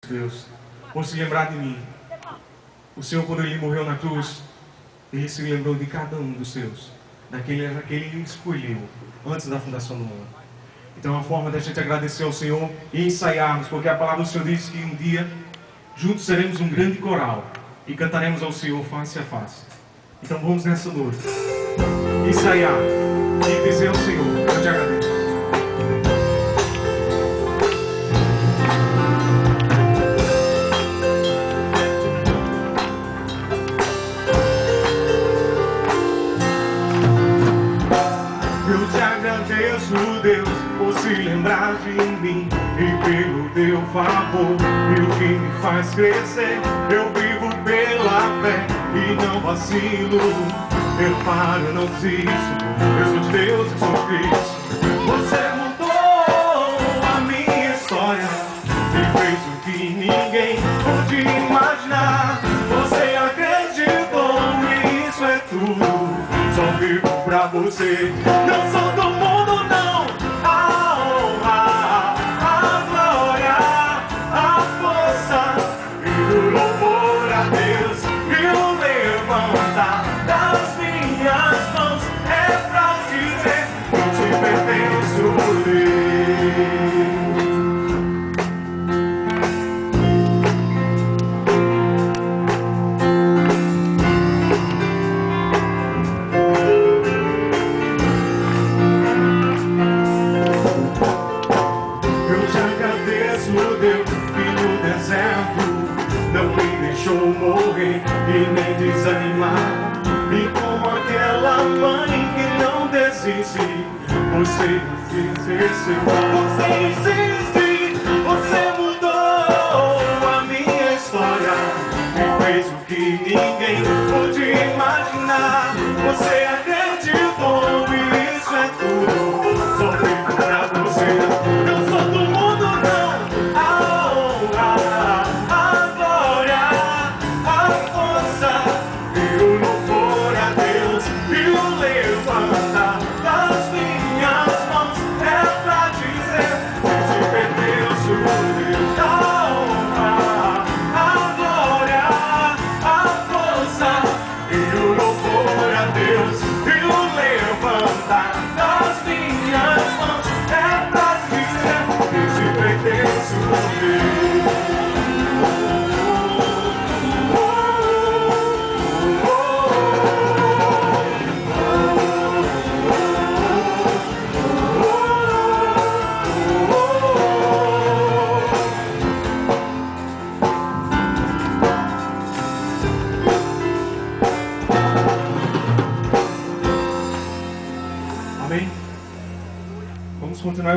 Deus, por se lembrar de mim. O Senhor, quando Ele morreu na cruz, Ele se lembrou de cada um dos seus, daquele que Ele escolheu antes da fundação do mundo. Então é uma forma da gente agradecer ao Senhor e ensaiarmos, porque a palavra do Senhor diz que um dia juntos seremos um grande coral e cantaremos ao Senhor face a face. Então vamos nessa noite ensaiar e dizer ao Senhor: eu te agradeço. Eu te agradeço, Deus, por se lembrar de mim e pelo teu favor, e o que me faz crescer. Eu vivo pela fé e não vacilo. Eu paro, eu não desisto. Eu sou de Deus, eu sou Cristo. Você mudou a minha história e fez o que ninguém podia imaginar. Você acreditou e isso é tudo. Só vivo pra você. Não sou do mundo, não. A honra, a glória, a força e o louvor a Deus e o levantar das minhas mãos é pra dizer que eu te pertenço, Deus. Deus, que no deserto não me deixou morrer e nem desanimar. E como aquela mãe que não desiste, você insiste, você insiste. Você mudou a minha história e fez o que ninguém podia imaginar. Você acreditou e isso é tudo. Só vivo pra você. Não sou do mundo, não. Amém? Vamos continuar.